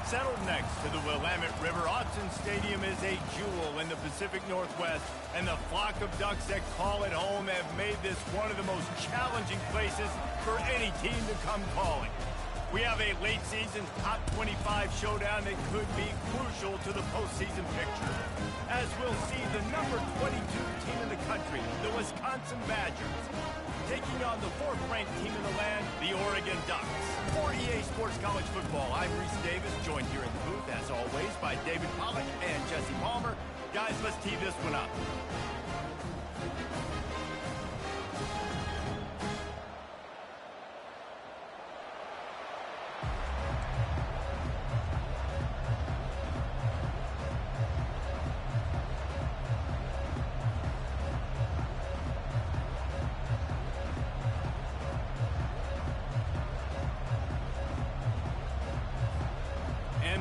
Settled next to the Willamette River, Autzen Stadium is a jewel in the Pacific Northwest, and the flock of ducks that call it home have made this one of the most challenging places for any team to come calling. We have a late-season top 25 showdown that could be crucial to the postseason picture, as we'll see the number 22 team in the country, the Wisconsin Badgers, taking on the fourth-ranked team in the land, the Oregon Ducks. For EA Sports College Football, I'm Reese Davis, joined here in the booth, as always, by David Pollack and Jesse Palmer. Guys, let's tee this one up.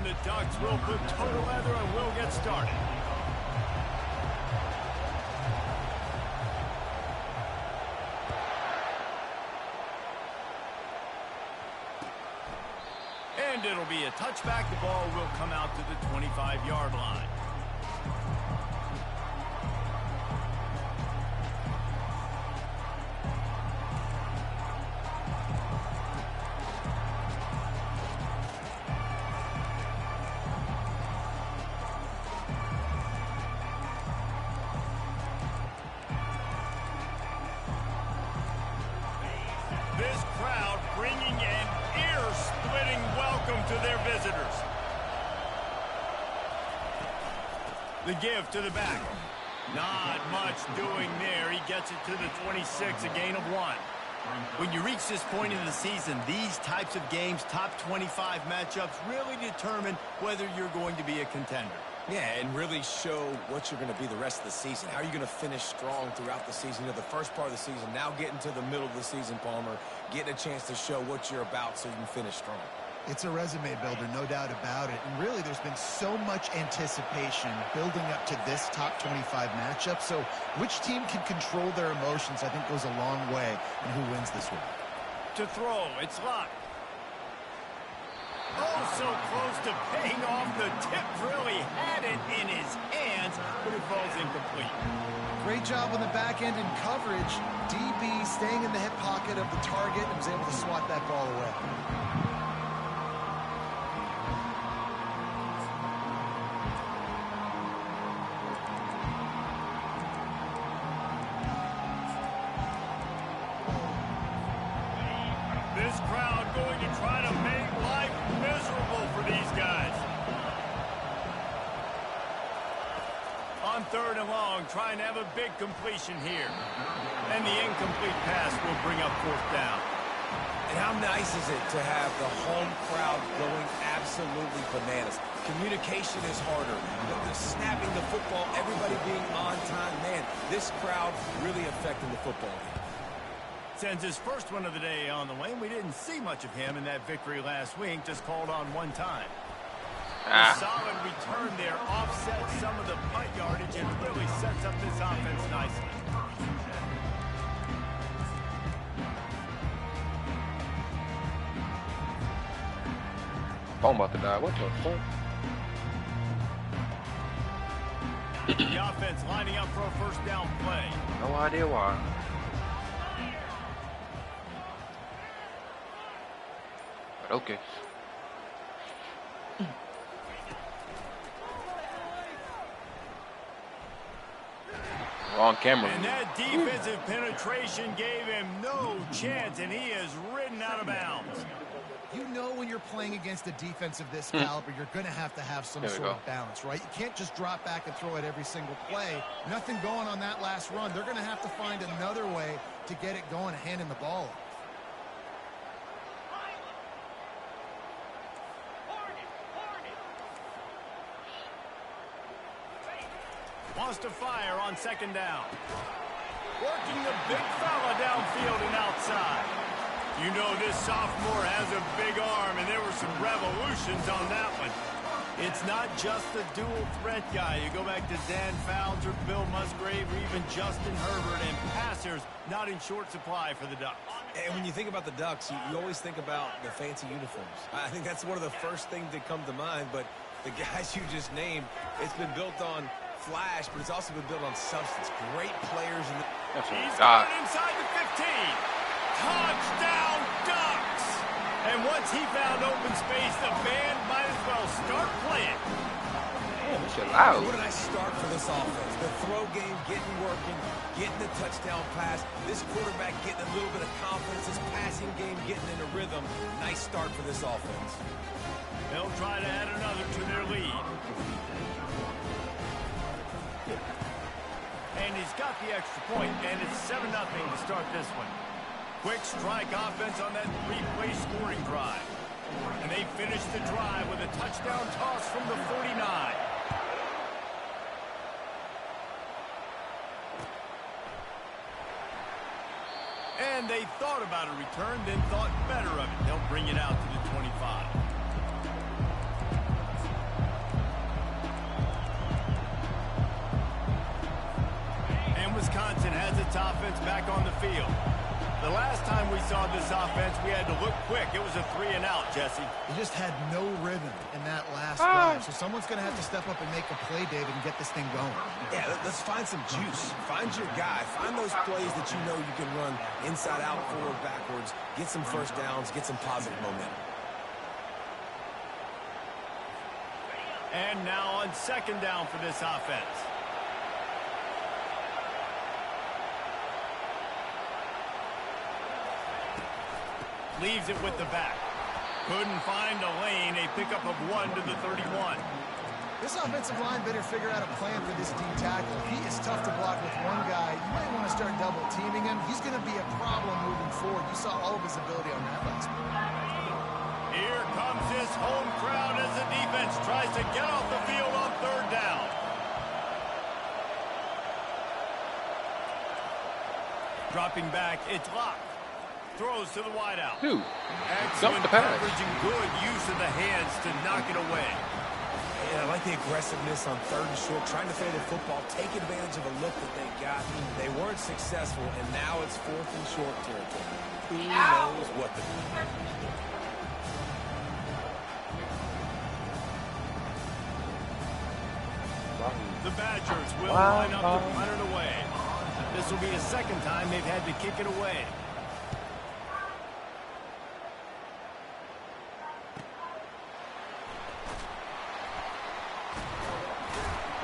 The Ducks will put total leather and we'll get started. And it'll be a touchback. The ball will come out to the 25-yard line. This crowd bringing an ear-splitting welcome to their visitors. The give to the back. Not much doing there. He gets it to the 26, a gain of 1. When you reach this point in the season, these types of games, top 25 matchups, really determine whether you're going to be a contender. Yeah, and really show what you're going to be the rest of the season. How are you going to finish strong throughout the season? You know, the first part of the season, now getting to the middle of the season, Palmer, getting a chance to show what you're about so you can finish strong. It's a resume builder, no doubt about it. And really, there's been so much anticipation building up to this top 25 matchup. So which team can control their emotions, I think, goes a long way in who wins this one. To throw, it's Luck. Oh, so close to paying off. The tip really had it in his hands, but it falls incomplete. Great job on the back end in coverage. DB staying in the hip pocket of the target and was able to swat that ball away. This crowd going to try to make life miserable for these guys. On 3rd and long, trying to have a big completion here. And the incomplete pass will bring up 4th down. And how nice is it to have the home crowd going absolutely bananas? Communication is harder. The snapping the football, everybody being on time. Man, this crowd really affecting the football game. Sends his first one of the day on the way. We didn't see much of him in that victory last week, just called on one time. A solid return there offsets some of the punt yardage and really sets up this offense nicely. Phone about to die. What the fuck? The offense lining up for a first down play. No idea why. But okay. Wrong camera. And that defensive penetration gave him no chance, and he is ridden out of bounds. You know when you're playing against a defense of this caliber, you're going to have some sort of balance, right? You can't just drop back and throw it every single play. Nothing going on that last run. They're going to have to find another way to get it going, handing the ball off. Wants to fire on 2nd down. Working the big fella downfield and outside. You know this sophomore has a big arm, and there were some revolutions on that one. It's not just the dual threat guy. You go back to Dan Fouts or Bill Musgrave or even Justin Herbert, and passers not in short supply for the Ducks. And when you think about the Ducks, you always think about the fancy uniforms. I think that's one of the first things that come to mind, but the guys you just named, it's been built on flash, but it's also been built on substance. Great players. He's got it inside the 15. Touchdown, Ducks! And once he found open space, the band might as well start playing. Damn, it's loud. What a nice start for this offense. The throw game getting working, getting the touchdown pass. This quarterback getting a little bit of confidence. This passing game getting in a rhythm. Nice start for this offense. They'll try to add another to their lead. And he's got the extra point, and it's 7-0 to start this one. Quick strike offense on that 3-play scoring drive. And they finish the drive with a touchdown toss from the 49. And they thought about a return, then thought better of it. They'll bring it out to the 25. Wisconsin has its offense back on the field. The last time we saw this offense, we had to look quick. It was a 3-and-out, Jesse. He just had no rhythm in that last drive. So someone's going to have to step up and make a play, David, and get this thing going. Yeah, let's find some juice. Find your guy. Find those plays that you know you can run inside out, forward, backwards. Get some first downs. Get some positive momentum. And now on second down for this offense. Leaves it with the back. Couldn't find a lane. A pickup of 1 to the 31. This offensive line better figure out a plan for this D tackle. He is tough to block with one guy. You might want to start double teaming him. He's going to be a problem moving forward. You saw all of his ability on that last play. Here comes his home crowd as the defense tries to get off the field on third down. Dropping back, it's locked. Throws to the wideout. Dude, excellent coverage and good use of the hands to knock it away. And I like the aggressiveness on third and short, trying to fade the football, take advantage of a look that they got. They weren't successful, and now it's fourth and short territory. Who knows what to do? The Badgers will line up to punt it away. This will be the second time they've had to kick it away.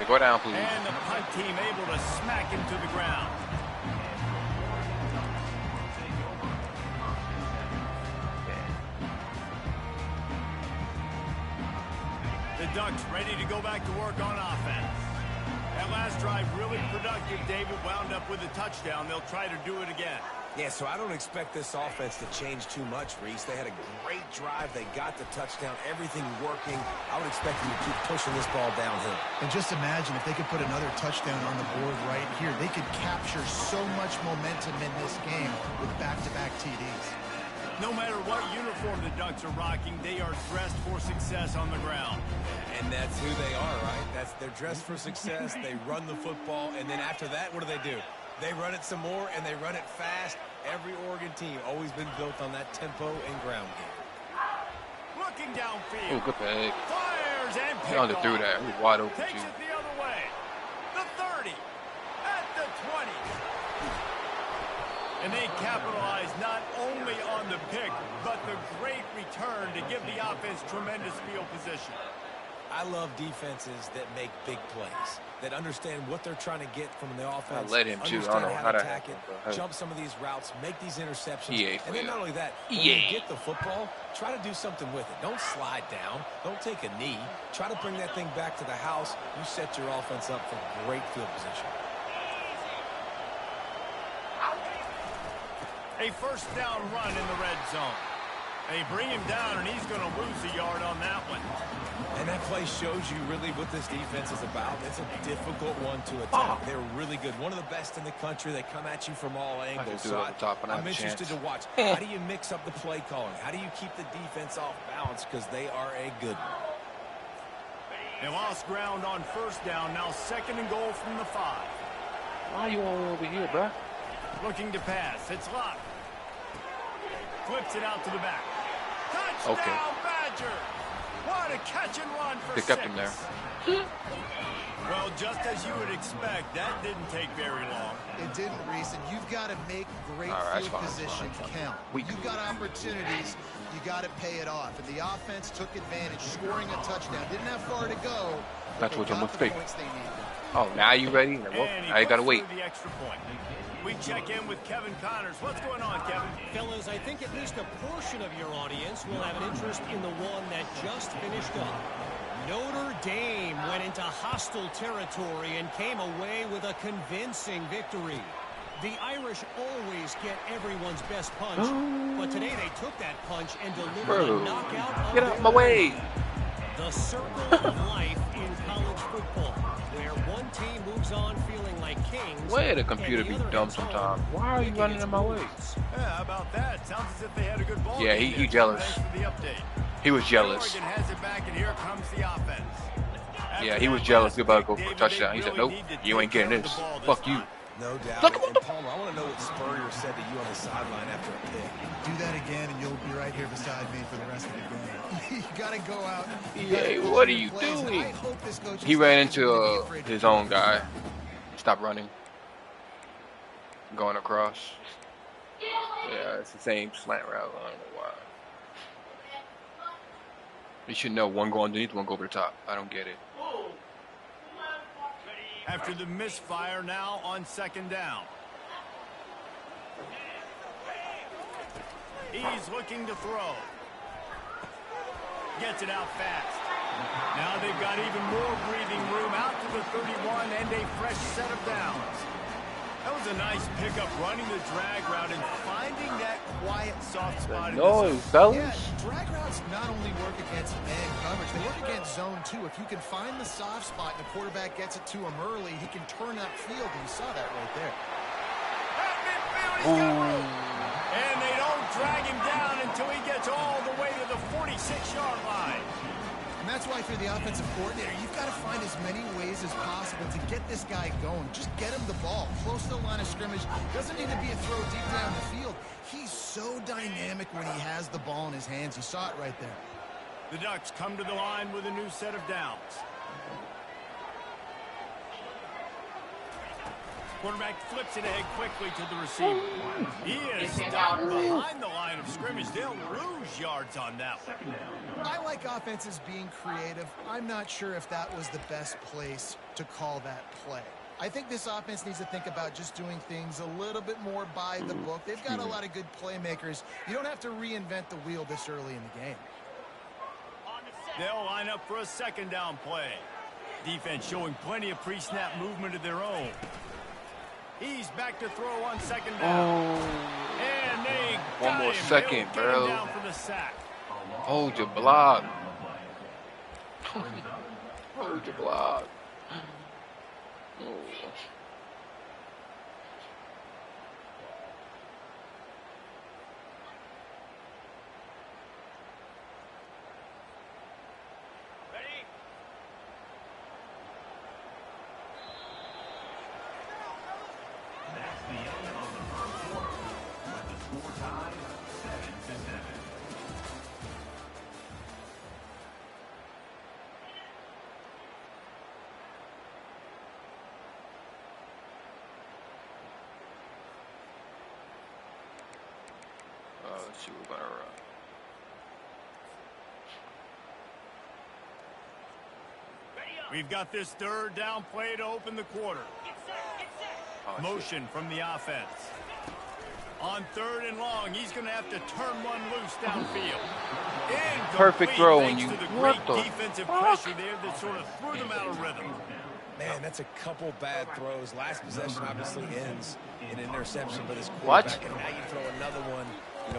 Go down, please. And the punt team able to smack him to the ground. The Ducks ready to go back to work on offense. That last drive really productive. David wound up with a touchdown. They'll try to do it again. Yeah, so I don't expect this offense to change too much, Reese. They had a great drive. They got the touchdown. Everything working. I would expect them to keep pushing this ball downhill. And just imagine if they could put another touchdown on the board right here. They could capture so much momentum in this game with back-to-back TDs. No matter what uniform the Ducks are rocking, they are dressed for success on the ground. And that's who they are, right? They're dressed for success. They run the football, and then after that, what do? They run it some more, and they run it fast. Every Oregon team always been built on that tempo and ground game. Looking downfield. Oh, good pick. Fires and He only threw that. He was wide open, takes too. it the other way. The 30. At the 20. And they capitalize not only on the pick, but the great return to give the offense tremendous field position. I love defenses that make big plays, that understand what they're trying to get from the offense. I let him, too. I don't know how to attack it, jump some of these routes, make these interceptions. And then yeah. not only that, when you get the football, try to do something with it. Don't slide down. Don't take a knee. Try to bring that thing back to the house. You set your offense up for great field position. A first down run in the red zone. They bring him down, and he's going to lose a yard on that one. And that play shows you really what this defense is about. It's a difficult one to attack. They're really good. One of the best in the country. They come at you from all angles. So I'm interested to watch. How do you mix up the play calling? How do you keep the defense off balance? Because they are a good one. They lost ground on first down. Now 2nd and goal from the 5. Why are you all over here, bro? Looking to pass. It's locked. Flips it out to the back. Touchdown, Okay. Badger! What a catch and run for They 6. kept him there. Well, just as you would expect, that didn't take very long. It didn't, Reese, and you've got to make great All right, field that's fine, position that's fine. count. You've got opportunities, you got to pay it off. And the offense took advantage, scoring a touchdown. Didn't have far to go. That's what I'm the mistake. points they needed. Oh, now you ready? Well, And now you gotta goes wait. for the extra point. We check in with Kevin Connors. What's going on, Kevin? Fellas, I think at least a portion of your audience will have an interest in the one that just finished up. Notre Dame went into hostile territory and came away with a convincing victory. The Irish always get everyone's best punch, but today they took that punch and delivered a knockout of Get out their my way. own. The circle of life in college football, where one team moves on feeling like kings. Why the computer and the be other dumb heads home sometimes? Why are you licking running its in my way? wounds. Yeah, how about that? Sounds as if they had a good ball Yeah, game he there. jealous. Thanks for the update. He was jealous. Oregon has it back, and here comes the offense. Yeah, he was jealous. He about to go for a touchdown. He said, nope, you ain't getting this. Fuck you. No doubt. Look, And Palmer, I want to know what Spurrier said to you on the sideline after a pick. Do that again, and you'll be right here beside me for the rest of the game. You got to go out. Yeah, what are you doing? He ran into his own guy. Stop running. Going across. Yeah, it's the same slant route. I don't know why. You should know one go underneath, one go over the top. I don't get it. After the misfire, now on 2nd down. He's looking to throw. Gets it out fast. Now they've got even more breathing room out to the 31 and a fresh set of downs. That was a nice pickup, running the drag route and finding that quiet, soft spot. No, Yeah, fellas. drag routes not only work against man coverage, they work against zone too. If you can find the soft spot and the quarterback gets it to him early, he can turn that field, and you saw that right there. And they don't drag him down until he gets all the way to the 46-yard line. And that's why for the offensive coordinator, you've got to find as many ways as possible to get this guy going. Just get him the ball close to the line of scrimmage. Doesn't need to be a throw deep down the field. He's so dynamic when he has the ball in his hands. You saw it right there. The Ducks come to the line with a new set of downs. Quarterback flips it ahead quickly to the receiver. He is stopped behind the line of scrimmage. They'll lose yards on that one. I like offenses being creative. I'm not sure if that was the best place to call that play. I think this offense needs to think about just doing things a little bit more by the book. They've got a lot of good playmakers. You don't have to reinvent the wheel this early in the game. They'll line up for a 2nd down play. Defense showing plenty of pre-snap movement of their own. He's back to throw on 2nd down. And they One got more him. second, They'll get bro. him down for the sack. Hold your block. Hold your block. Oh. Let's see what we're gonna run. We've got this 3rd down play to open the quarter. Oh, Motion from the offense. On 3rd and long, he's going to have to turn one loose downfield. Incomplete, Perfect throw thanks when you- to the what great the defensive fuck? pressure there that sort of threw them out of rhythm. Man, that's a couple bad throws. Last possession obviously ends in an interception for this What? quarterback. And now you throw another one,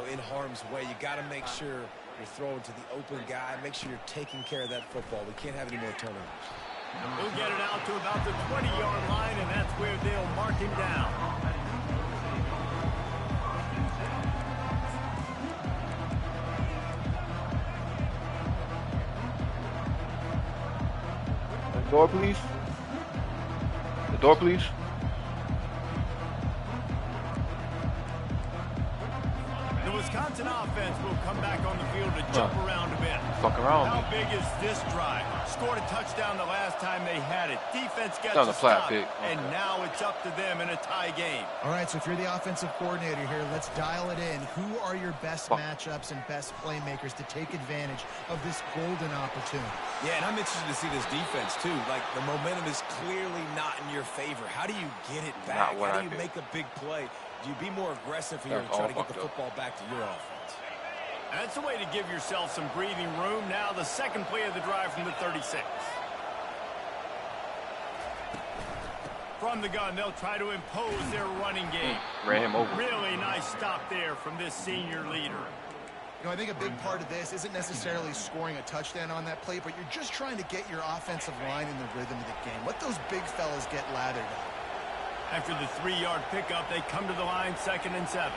in harm's way. You got to make sure you're throwing to the open guy. Make sure you're taking care of that football. We can't have any more turnovers. He'll get it out to about the 20-yard line, and that's where they'll mark him down. Door, please. The door, please. The Wisconsin offense will come back on the field to jump around a bit. Fuck around. How big is this drive? Scored a touchdown the last time they had it. Defense gets That was a a flat stop, pick. and now it's up to them in a tie game. All right, so if you're the offensive coordinator here, let's dial it in. Who are your best matchups and best playmakers to take advantage of this golden opportunity? Yeah, and I'm interested to see this defense, too. Like, the momentum is clearly not in your favor. How do you get it back? How do you make a big play? Do you be more aggressive here to try to get the football back to your offense? That's a way to give yourself some breathing room. Now the second play of the drive from the 36. From the gun, they'll try to impose their running game. Ran him over. Really nice stop there from this senior leader. You know, I think a big part of this isn't necessarily scoring a touchdown on that play, but you're just trying to get your offensive line in the rhythm of the game. Let those big fellas get lathered up. After the 3-yard pickup, they come to the line 2nd and 7.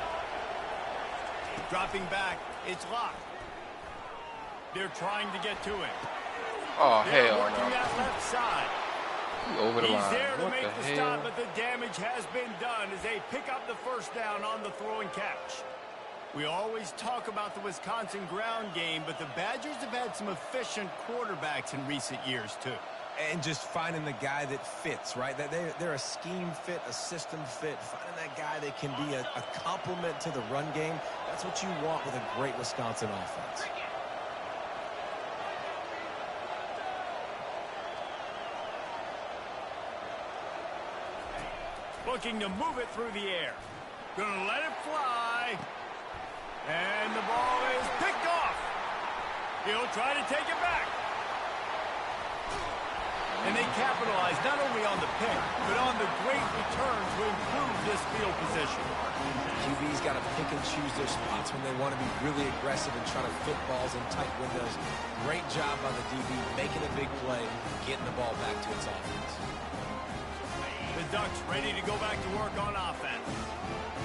Dropping back, it's locked. They're trying to get to him. Oh, They're hell working no. that left side. Over the He's line. there to What make the the hell? stop, but the damage has been done as they pick up the first down on the throw and catch. We always talk about the Wisconsin ground game, but the Badgers have had some efficient quarterbacks in recent years, too. And just finding the guy that fits, right? They're a scheme fit, a system fit. Finding that guy that can be a complement to the run game. That's what you want with a great Wisconsin offense. Looking to move it through the air. Gonna let it fly. And the ball is picked off. He'll try to take it back. And they capitalize not only on the pick, but on the great return to improve this field position. QB's got to pick and choose their spots when they want to be really aggressive and try to fit balls in tight windows. Great job by the DB making a big play, getting the ball back to its offense. The Ducks ready to go back to work on offense.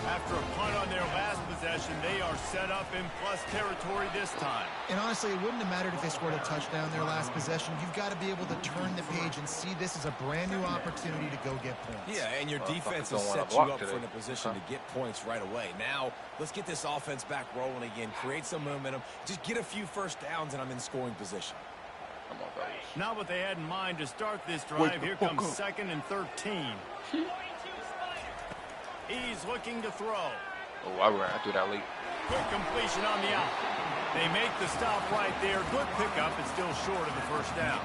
After a punt on their last possession, they are set up in plus territory this time. And honestly, it wouldn't have mattered if they scored a touchdown their last possession. You've got to be able to turn the page and see this as a brand new opportunity to go get points. Yeah, and your defense has set you up for in a position to get points right away. Now, let's get this offense back rolling again, create some momentum, just get a few first downs, and I'm in scoring position. Come on, fellas. Not what they had in mind to start this drive. Here comes 2nd and 13. He's looking to throw. Oh, I threw that late. Quick completion on the out. They make the stop right there. Good pickup, but still short of the first down.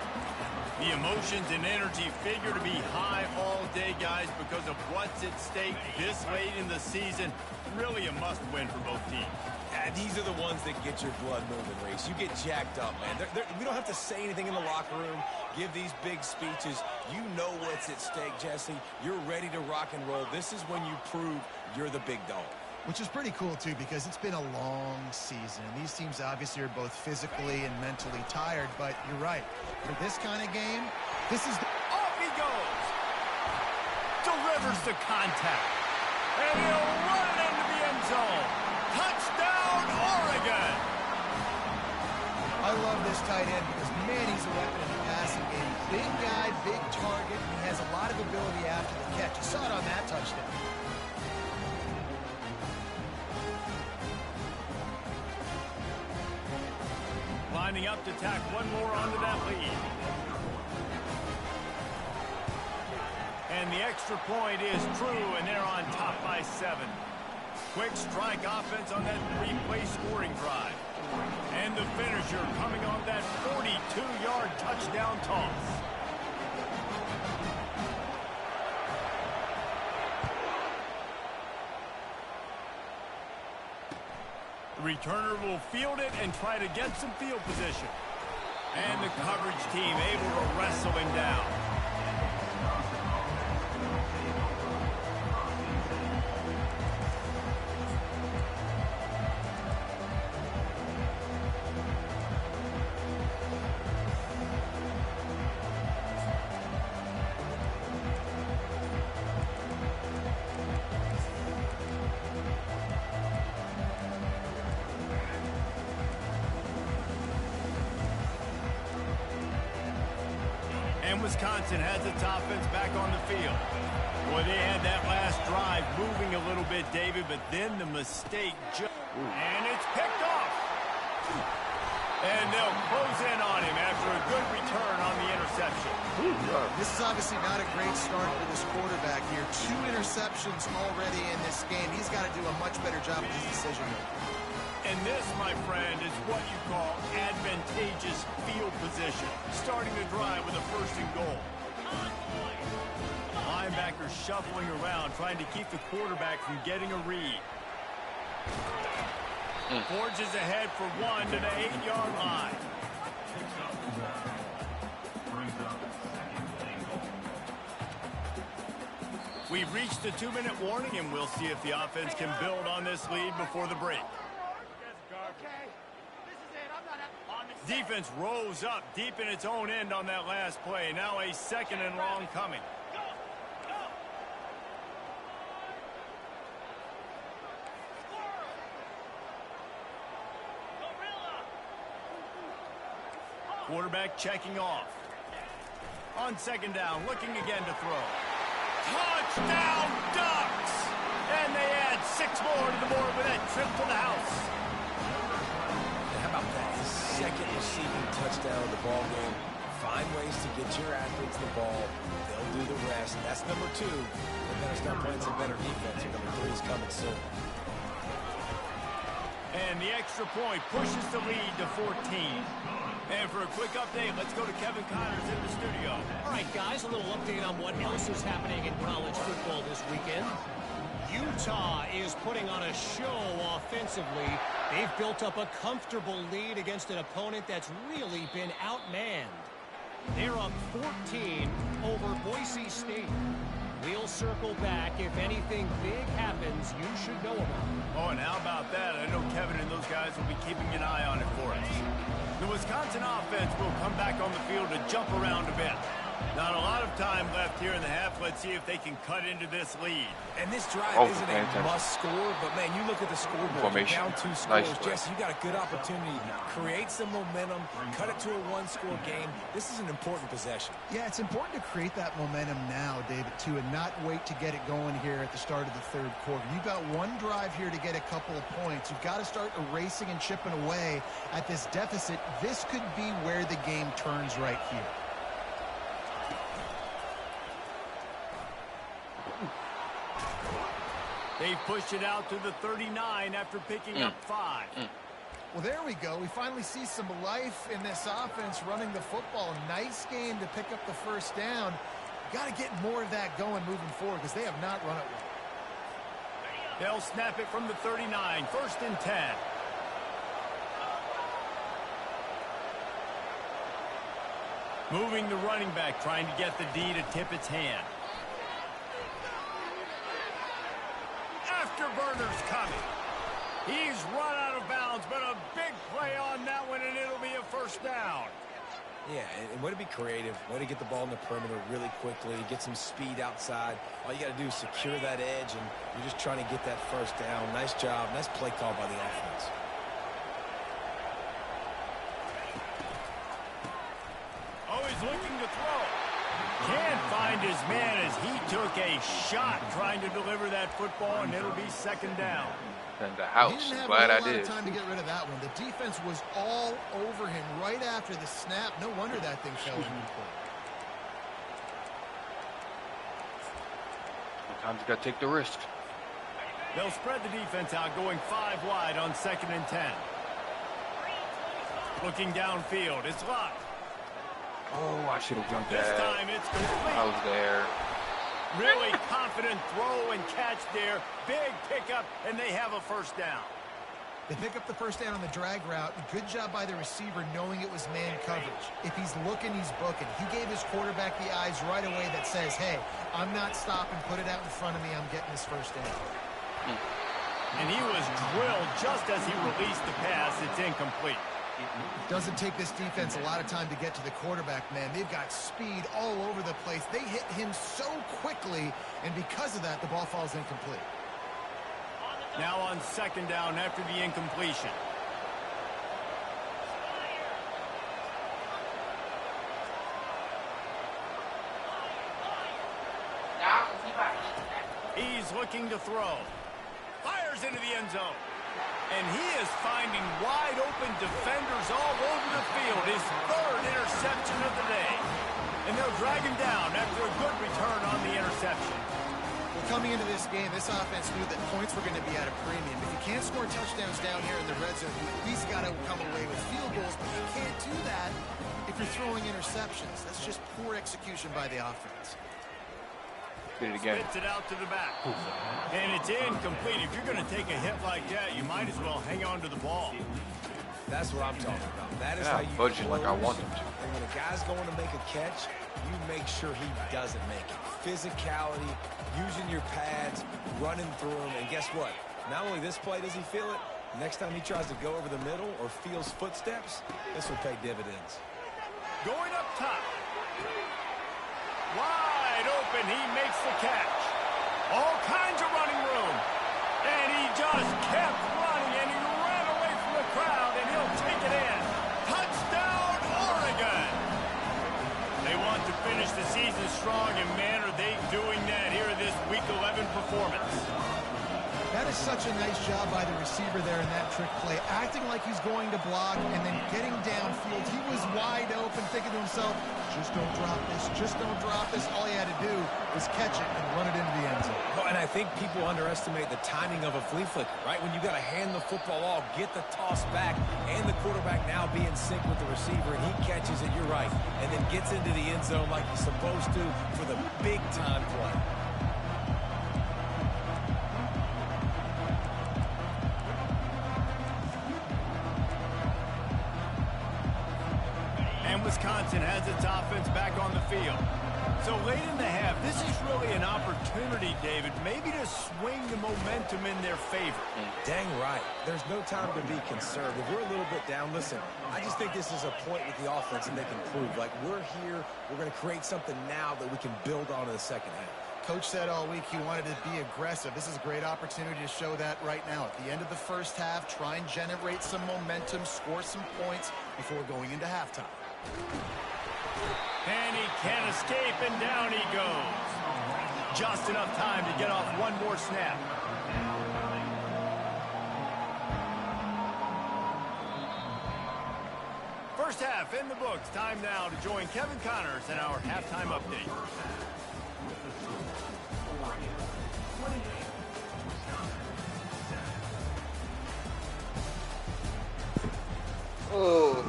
The emotions and energy figure to be high all day, guys, because of what's at stake this late in the season. Really a must-win for both teams. Yeah, these are the ones that get your blood moving, Reese. You get jacked up, man. We don't have to say anything in the locker room, give these big speeches. You know what's at stake, Jesse. You're ready to rock and roll. This is when you prove you're the big dog. Which is pretty cool, too, because it's been a long season. These teams obviously are both physically and mentally tired, but you're right. For this kind of game, this is the... Off he goes! Delivers the contact. And he'll run it into the end zone. Touchdown, Oregon! I love this tight end because, man, he's a weapon in the passing game. Big guy, big target, and he has a lot of ability after the catch. You saw it on that touchdown. Lining up to tack one more onto that lead. And the extra point is true, and they're on top by 7. Quick strike offense on that 3-play scoring drive. And the finisher coming on that 42-yard touchdown toss. The returner will field it and try to get some field position. And the coverage team able to wrestle him down. And Wisconsin has its offense back on the field. Boy, they had that last drive moving a little bit, David, but then the mistake. And it's picked off. And they'll close in on him after a good return on the interception. This is obviously not a great start for this quarterback here. 2 interceptions already in this game. He's got to do a much better job with his decision-making. And this, my friend, is what you call advantageous field position. Starting the drive with a 1st and goal. Linebacker shuffling around, trying to keep the quarterback from getting a read. Forges ahead for 1 to the 8-yard line. We've reached the 2-minute warning, and we'll see if the offense can build on this lead before the break. Defense rose up deep in its own end on that last play. Now a 2nd and long coming. Quarterback checking off. On 2nd down, looking again to throw. Touchdown, Ducks! And they add 6 more to the board with that trip to the house. How about that? His 2nd receiving touchdown of the ball game. Find ways to get your athletes the ball. They'll do the rest. That's number 2. They better start playing some better defense. Number 3 is coming soon. And the extra point pushes the lead to 14. And for a quick update, let's go to Kevin Connors in the studio. All right, guys, a little update on what else is happening in college football this weekend. Utah is putting on a show offensively. They've built up a comfortable lead against an opponent that's really been outmanned. They're up 14 over Boise State. We'll circle back. If anything big happens, you should know about it. Oh, and how about that? I know Kevin and those guys will be keeping an eye on it for us. The Wisconsin offense will come back on the field to jump around a bit. Not a lot of time left here in the half. Let's see if they can cut into this lead. And this drive isn't a must score, but, man, you look at the scoreboard. You're down 2 scores. Nice Jesse, you got a good opportunity. Create some momentum. Cut it to a 1-score game. This is an important possession. Yeah, it's important to create that momentum now, David, too, and not wait to get it going here at the start of the 3rd quarter. You've got 1 drive here to get a couple of points. You've got to start erasing and chipping away at this deficit. This could be where the game turns right here. They pushed it out to the 39 after picking up 5. Well, there we go. We finally see some life in this offense running the football. Nice game to pick up the 1st down. Got to get more of that going moving forward because they have not run it well. They'll snap it from the 39. 1st and 10. Moving the running back, trying to get the D to tip its hand. Afterburner's coming. He's run out of bounds, but a big play on that one, and it'll be a 1st down. Yeah, and way to be creative, way to get the ball in the perimeter really quickly, get some speed outside. All you got to do is secure that edge, and you're just trying to get that 1st down. Nice job. Nice play call by the offense. Always looking to throw. Can't find his man as he took a shot trying to deliver that football, and it'll be 2nd down. And the house. Glad I did. Time to get rid of that one. The defense was all over him right after the snap. No wonder that thing fell in. Sometimes you got to take the risk. They'll spread the defense out, going 5 wide on 2nd and 10. Looking downfield, it's locked. Oh, I should have jumped This that. time it's complete. I was there. Really confident throw and catch there. Big pickup, and they have a 1st down. They pick up the 1st down on the drag route. Good job by the receiver knowing it was man coverage. If he's looking, he's booking. He gave his quarterback the eyes right away that says, hey, I'm not stopping. Put it out in front of me. I'm getting this 1st down. And he was drilled just as he released the pass. It's incomplete. Doesn't take this defense a lot of time to get to the quarterback, man. They've got speed all over the place. They hit him so quickly, and because of that, the ball falls incomplete. Now on 2nd down after the incompletion. looking to throw. Fires into the end zone. And he is finding wide open defenders all over the field. His third interception of the day. And they'll drag him down after a good return on the interception. Well, coming into this game, this offense knew that points were going to be at a premium. If you can't score touchdowns down here in the red zone, you at least got to come away with field goals, but you can't do that if you're throwing interceptions. That's just poor execution by the offense. Did it again. Spits it out to the back. And it's incomplete. If you're going to take a hit like that, you might as well hang on to the ball. That's what I'm talking about. That is how you budget like I want him to. And when a guy's going to make a catch, you make sure he doesn't make it. Physicality, using your pads, running through him, and guess what? Not only this play does he feel it, next time he tries to go over the middle or feels footsteps, this will pay dividends. Going up top. Wide open, he makes the catch. All kinds of running room. And he just kept running, and he ran away from the crowd, and he'll take it in. Touchdown, Oregon! They want to finish the season strong, and man, are they doing that here in this Week 11 performance. That is such a nice job by the receiver there in that trick play, acting like he's going to block and then getting downfield. He was wide open, thinking to himself, just don't drop this, just don't drop this. All he had to do was catch it and run it into the end zone. Well, and I think people underestimate the timing of a flea flicker, right? When you got to hand the football off, get the toss back, and the quarterback now be in sync with the receiver, and he catches it, you're right, and then gets into the end zone like he's supposed to for the big-time play. Wisconsin has its offense back on the field. So late in the half, this is really an opportunity, David, maybe to swing the momentum in their favor. Dang right. There's no time to be concerned. If we're a little bit down, listen, I just think this is a point with the offense and they can prove. Like, we're here, we're going to create something now that we can build on in the second half. Coach said all week he wanted to be aggressive. This is a great opportunity to show that right now. At the end of the first half, try and generate some momentum, score some points before going into halftime. And he can't escape, and down he goes. Just enough time to get off one more snap. First half in the books. Time now to join Kevin Connors in our halftime update. Oh.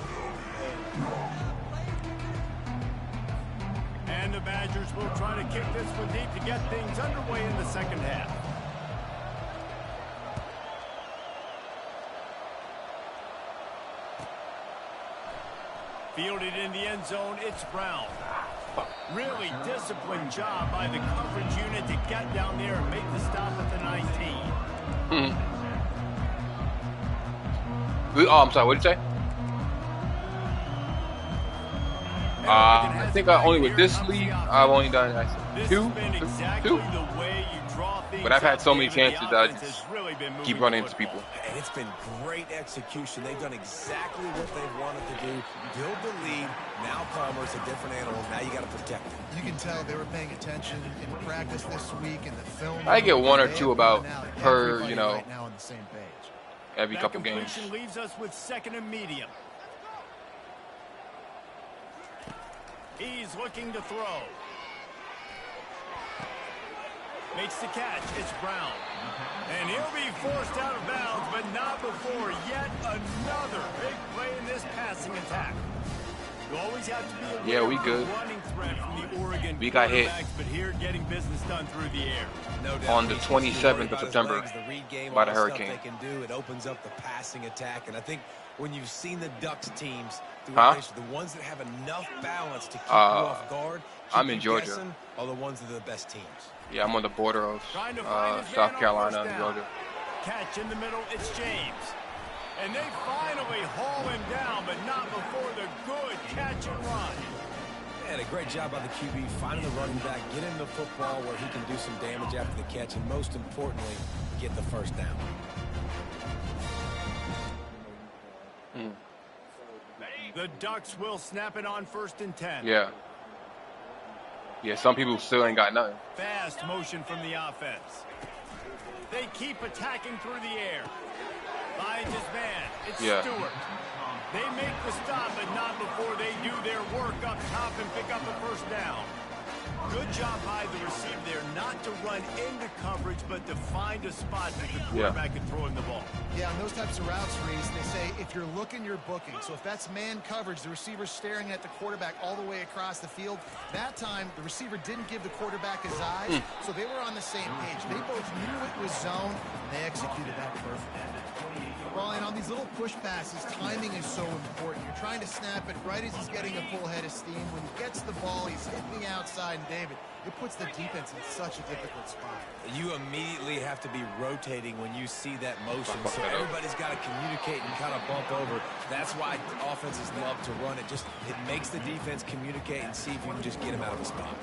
And the Badgers will try to kick this one deep to get things underway in the second half. Fielded in the end zone, it's Brown. Really disciplined job by the coverage unit to get down there and make the stop at the 19. Oh, I'm sorry, what did you say? I think I only with this league, I've only done two. But I've had so many chances that I just keep running into people. And it's been great execution. They've done exactly what they've wanted to do. Build the lead. Now Palmer's a different animal. Now you got to protect him. You can tell they were paying attention in practice this week in the film. I get one or two about per, you know, right now on the same page. Every couple games. Leaves us with second and medium. He's looking to throw. Makes the catch. It's Brown. And he'll be forced out of bounds, but not before yet another big play in this passing attack. You always have to be we good. Running threat from the Oregon we got hit. But here getting business done through the air. No doubt. On the 27th of September by the Hurricane. They can do. It opens up the passing attack, and I think when you've seen the Ducks teams, the ones that have enough balance to keep you off guard, I'm in Georgia, are the ones that are the best teams. Yeah, I'm on the border of South Carolina and Georgia. Catch in the middle, it's James. And they finally haul him down, but not before the good catch and run. And a great job by the QB, finding the running back, getting the football where he can do some damage after the catch, and most importantly, get the first down. The Ducks will snap it on 1st and 10. Yeah, some people still ain't got nothing. Fast motion from the offense. They keep attacking through the air. Finds his man. It's Stewart. They make the stop, but not before they do their work up top and pick up a first down. Good job by the receiver there, not to run into coverage, but to find a spot that the quarterback can throw him the ball. Yeah, on those types of routes, Reese, they say if you're looking, you're booking. So if that's man coverage, the receiver's staring at the quarterback all the way across the field. That time, the receiver didn't give the quarterback his eyes, so they were on the same page. They both knew it was zone, and they executed that perfectly. Well, and on these little push passes, timing is so important. You're trying to snap it right as he's getting a full head of steam. When he gets the ball, he's hitting the outside, and David, it puts the defense in such a difficult spot. You immediately have to be rotating when you see that motion, so everybody's got to communicate and kind of bump over. That's why offenses love to run it. It makes the defense communicate and see if you can just get him out of the spot.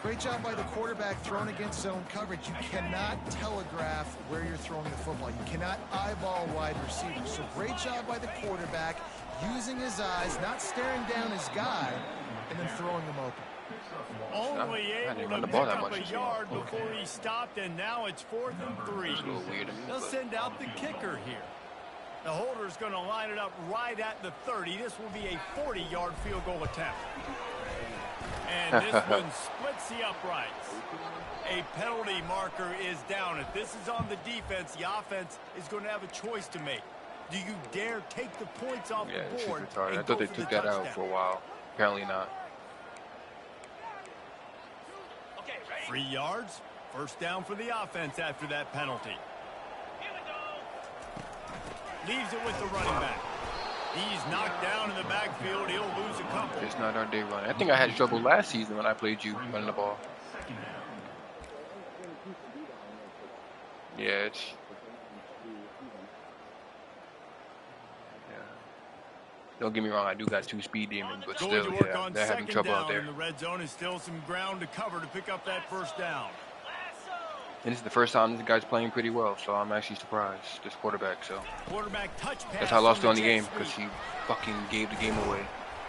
Great job by the quarterback thrown against zone coverage. You cannot telegraph where you're throwing the football. You cannot eyeball wide receivers. So great job by the quarterback using his eyes, not staring down his guy, and then throwing them open. Only able to pick up a yard before he stopped, and now it's 4th and 3. They'll send out the kicker here. The holder's going to line it up right at the 30. This will be a 40-yard field goal attempt. And this one splits the uprights. A penalty marker is down. If this is on the defense, the offense is going to have a choice to make. Do you dare take the points off the board? I thought they took that out for a while. Apparently not. 3 yards. First down for the offense after that penalty. Leaves it with the running back. He's knocked down in the backfield. He'll lose a couple. It's not our day running. I think I had trouble last season when I played you running the ball. Yeah, it's... Don't get me wrong, I do got 2 speed demons, but still, yeah, they're having trouble out there. The red zone is still some ground to cover to pick up that first down. And this is the first time this guy's playing pretty well, so I'm actually surprised, this quarterback. So that's how I lost on the game, because he fucking gave the game away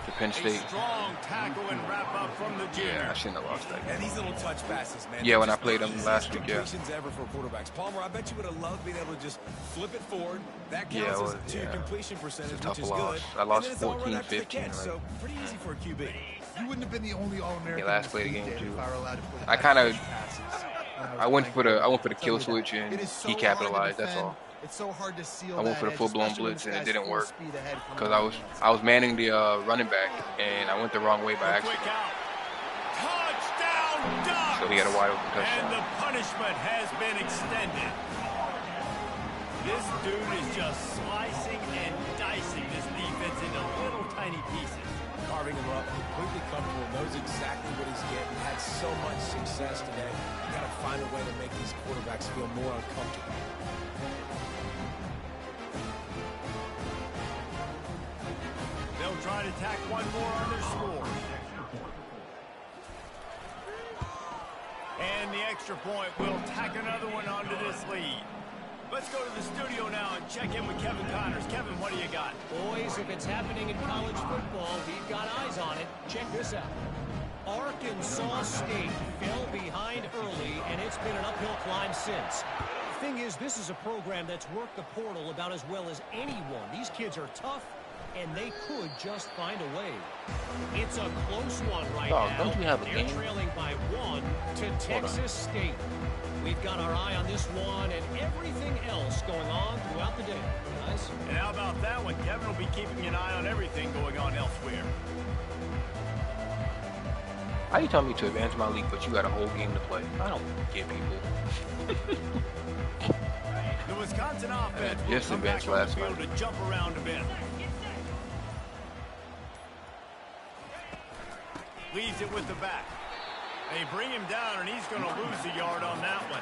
to Penn State. Strong tackle and wrap up from the junior. Yeah, I shouldn't have lost that game. And these little touch passes, man. Yeah, when I played them last week, yeah. Ever for quarterbacks. Palmer, I bet you would have loved being able to just flip it forward. That counts as to your completion percentage, which is good. I lost 14-15. Like, so pretty easy for a QB. You wouldn't have been the only All-American. Yeah, last played the game too. I kind of, I went for the kill switch and he capitalized. That's all. It's so hard to seal. I went for the full-blown blitz and it didn't work because I was manning the running back and I went the wrong way by accident. So he had a wide open touchdown. And the punishment has been extended. This dude is just slicing and dicing this defense into little tiny pieces. Carving him up, completely comfortable, knows exactly what he's getting, had so much success today. You got to find a way to make these quarterbacks feel more uncomfortable. They'll try to tack one more on their score. And the extra point will tack another one onto this lead. Let's go to the studio now and check in with Kevin Connors. Kevin, what do you got? Boys, if it's happening in college football, we've got eyes on it. Check this out. Arkansas State fell behind early, and it's been an uphill climb since. The thing is, this is a program that's worked the portal about as well as anyone. These kids are tough, and they could just find a way. It's a close one right now. Don't you have a They're game? trailing by 1 to Texas State. We've got our eye on this one and everything else going on throughout the day, guys. And how about that one? Kevin will be keeping an eye on everything going on elsewhere. How you tell me to advance my league, but you got a whole game to play? I don't get people. The Wisconsin offense will Just come back advanced on the last field night. to jump around a bit. Leaves it with the back. They bring him down, and he's going to lose a yard on that one.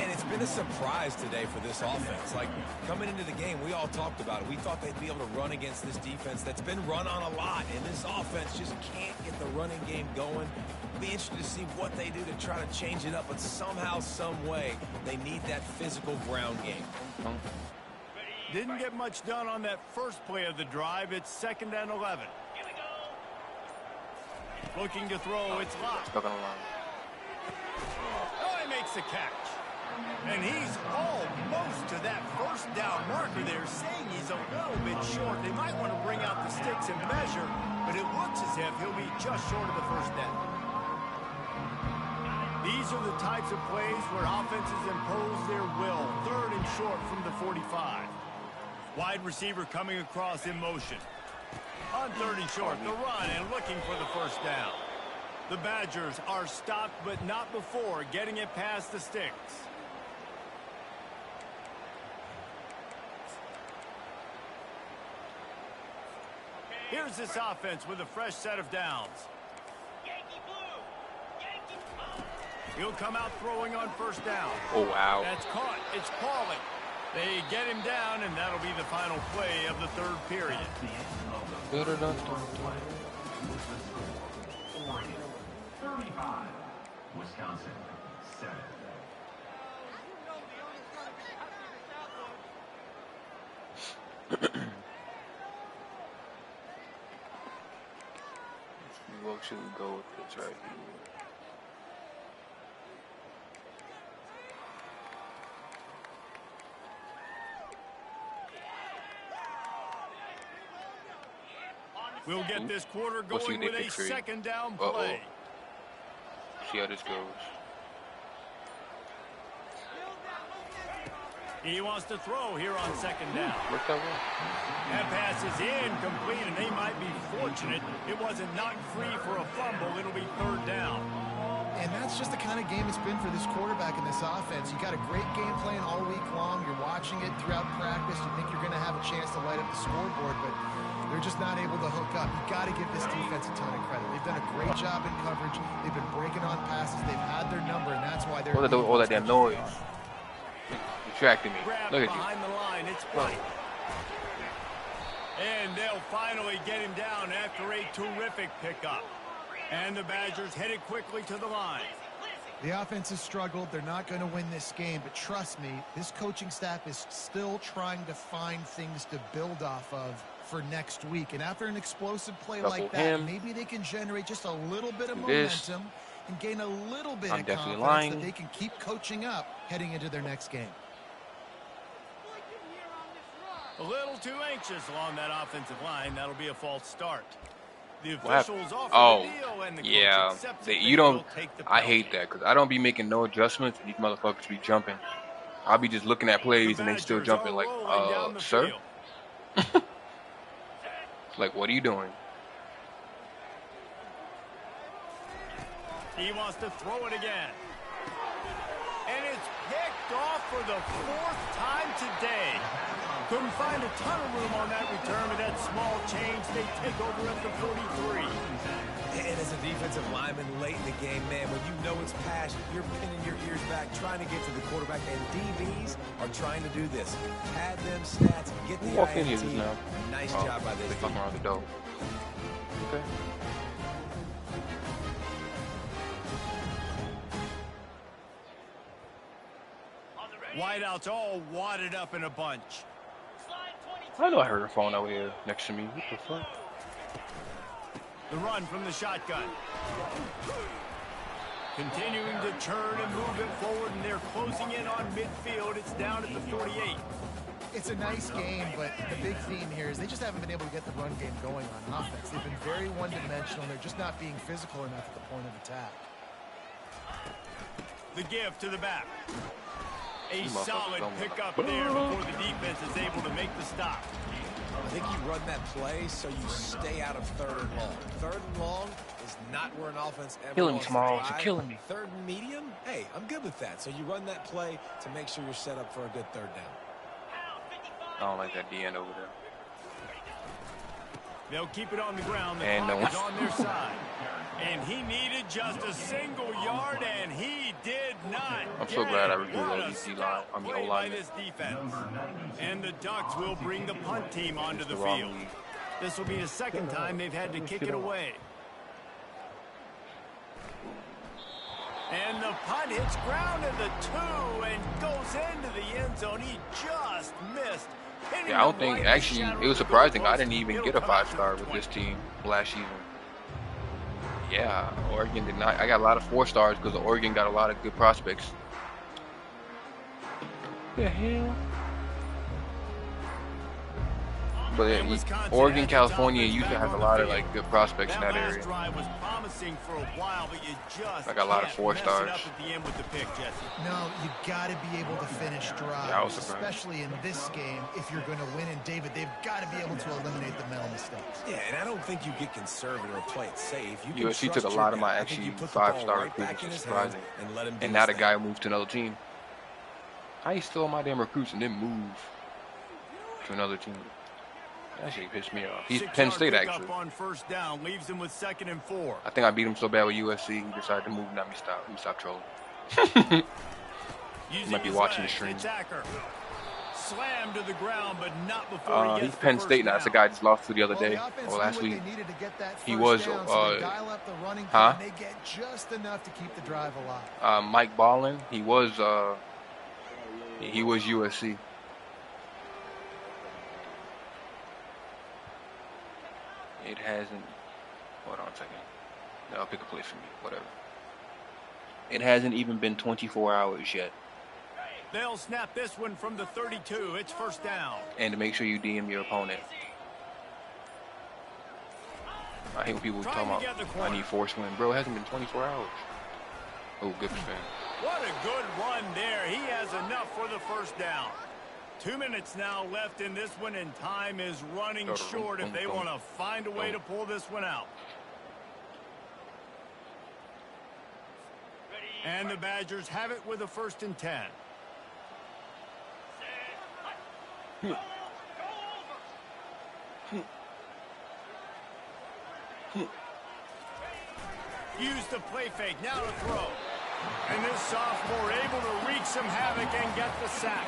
And it's been a surprise today for this offense. Like, coming into the game, we all talked about it. We thought they'd be able to run against this defense that's been run on a lot, and this offense just can't get the running game going. It'll be interesting to see what they do to try to change it up, but somehow, some way, they need that physical ground game. Didn't get much done on that first play of the drive. It's 2nd and 11. Looking to throw, it's locked. Stuck on the line. Oh, he makes the catch. And he's almost to that first down marker there, saying he's a little bit short. They might want to bring out the sticks and measure, but it looks as if he'll be just short of the first down. These are the types of plays where offenses impose their will. 3rd and short from the 45. Wide receiver coming across in motion. On 3rd and short, the run and looking for the first down. The Badgers are stopped, but not before getting it past the sticks. Here's this offense with a fresh set of downs. He'll come out throwing on first down. Oh, wow. That's caught. It's Pauling. They get him down, and that'll be the final play of the 3rd period. 35, Wisconsin, 7. What should we go with this right here? We'll get this quarter going with a 2nd down play. See how this goes. He wants to throw here on 2nd down. Worked that well. That pass is incomplete, and they might be fortunate it wasn't knocked free for a fumble. It'll be 3rd down. And that's just the kind of game it's been for this quarterback in this offense. You got a great game plan all week long. You're watching it throughout practice. You think you're going to have a chance to light up the scoreboard, but they're just not able to hook up. You got to give this defense a ton of credit. They've done a great job in coverage. They've been breaking on passes. They've had their number, and that's why they're all that damn noise. Distracting me. Look at you. Behind the line, it's White. And they'll finally get him down after a terrific pickup. And the Badgers headed quickly to the line. The offense has struggled. They're not going to win this game, but trust me, this coaching staff is still trying to find things to build off of for next week. And after an explosive play like that, maybe they can generate just a little bit of momentum and gain a little bit of confidence that they can keep coaching up heading into their next game. A little too anxious along that offensive line. That'll be a false start. The officials offer the deal, and the coach accepts it. You don't. I hate that because I don't be making no adjustments, and these motherfuckers be jumping. I'll be just looking at plays and they still jumping. Like, sir, like, what are you doing? He wants to throw it again, and it's picked off for the 4th time today. Couldn't find a ton of room on that return with that small change. They take over at the 43. And as a defensive lineman late in the game, man, when you know it's passed, you're pinning your ears back, trying to get to the quarterback, and DBs are trying to do this. Pad them stats, get the INT. Nice job by this fucking around the door. Okay. Wideouts all wadded up in a bunch. I know I heard a phone over here next to me. What the fuck? The run from the shotgun. Continuing to turn and move it forward, and they're closing in on midfield. It's down at the 48. It's a nice game, but the big theme here is they just haven't been able to get the run game going on offense. They've been very one-dimensional. They're just not being physical enough at the point of attack. The give to the back. A solid pickup there before the defense is able to make the stop. I think you run that play so you stay out of 3rd and long. 3rd and long is not where an offense ever killing me, Smalls. You're killing me. 3rd and medium, hey, I'm good with that. So you run that play to make sure you're set up for a good 3rd down. I don't like that DN over there. They'll keep it on the ground. The clock is on their side. And he needed just a single yard, and he did not. I'm so glad I recruited that DC line. I mean, by this defense. And the Ducks will bring the punt team onto the field. This will be the 2nd time they've had to kick it away. And the punt hits ground in the 2 and goes into the end zone. He just missed. Yeah, I don't think, actually, it was surprising. I didn't even get a 5-star with this team last season. Yeah, Oregon did not. I got a lot of 4 stars because Oregon got a lot of good prospects. the hell? But Oregon, California, Utah has a lot of like good prospects in that area. Like a lot of 4 stars. No, you got to be able to finish drives, especially in this game. If you're going to win, and David, they've got to be able to eliminate the mental mistakes. Yeah, and I don't think you get conservative or play it safe. You USC took a lot of my actually 5-star recruits, which is surprising. And now the guy moved to another team. How you still on my damn recruits and then move to another team? That actually pissed me off. He's Penn State, actually. On first down, leaves him with 2nd and 4. I think I beat him so bad with USC, he decided to move. Let me stop. Let me stop trolling. You might be watching the stream. Slammed to the ground, but not before he he's Penn State now. That's the guy I just lost to the other day, or last week. He was, huh? They get just enough to keep the drive alive. Mike Ballin. He was USC. It hasn't. Hold on a second. I'll pick a place for me. Whatever. It hasn't even been 24 hours yet. They'll snap this one from the 32. It's first down. And to make sure you DM your opponent. I hate when people talk about I need force win. Bro, it hasn't been 24 hours. Oh, good for him. What a good run there. He has enough for the first down. 2 minutes now left in this one, and time is running short if they want to find a way to pull this one out. And the Badgers have it with a 1st and 10. Use the play fake, now to throw. And this sophomore able to wreak some havoc and get the sack.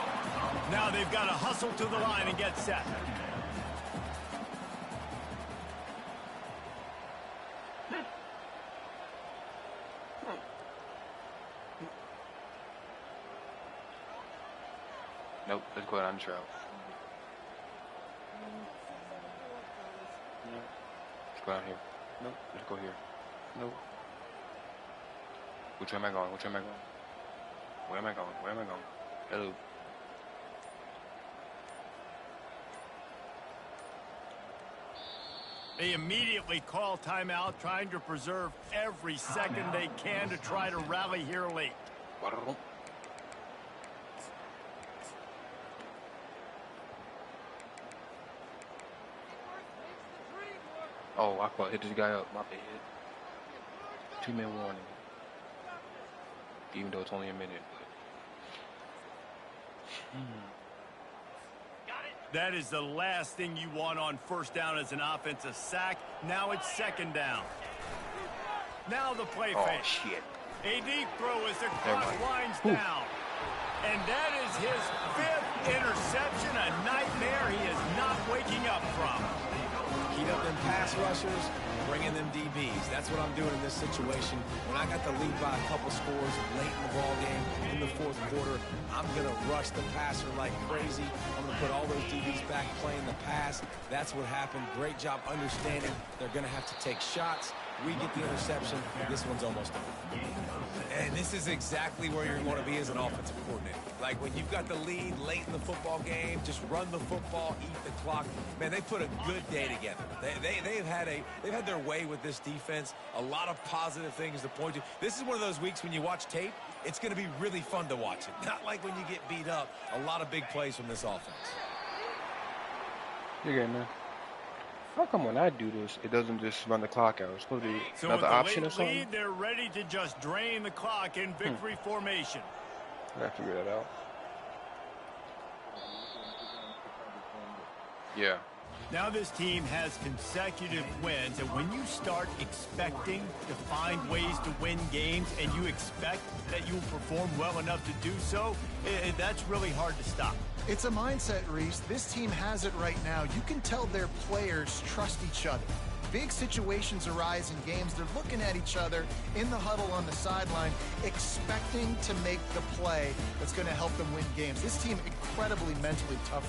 Now they've got to hustle to the line and get set. Nope, let's go on trail. Let's go down here. Nope, let's go here. Nope. Which way am I going? Which way am I going? Where am I going? Where am I going? Hello. They immediately call timeout, trying to preserve every second they can to try to rally here late. Oh, I thought hit this guy up. My bad. 2-minute warning. Even though it's only a minute. That is the last thing you want on first down as an offensive sack. Now it's 2nd down. Now the play fake. Oh, shit. A deep throw as the clock winds down. And that is his 5th interception, a nightmare he is not waking up from. Heat up them pass rushers, bring in them DBs. That's what I'm doing in this situation. When I got the lead by a couple scores late in the ball game, in the 4th quarter, I'm going to rush the passer like crazy. I'm going to put all those DBs back playing the pass. That's what happened. Great job understanding they're going to have to take shots. We get the interception. This one's almost over. And this is exactly where you're going to be as an offensive coordinator. Like when you've got the lead late in the football game, just run the football, eat the clock. Man, they put a good day together. They've had their way with this defense. A lot of positive things to point to. This is one of those weeks when you watch tape, it's going to be really fun to watch it. Not like when you get beat up. A lot of big plays from this offense. You're good, man. How come when I do this, it doesn't just run the clock out? It's supposed to be another option or something? Lead, they're ready to just drain the clock in victory formation. I gotta figure that out. Yeah. Now this team has consecutive wins, and when you start expecting to find ways to win games and you expect that you will perform well enough to do so, that's really hard to stop. It's a mindset, Reese. This team has it right now. You can tell their players trust each other. Big situations arise in games. They're looking at each other in the huddle on the sideline, expecting to make the play that's going to help them win games. This team incredibly mentally tough.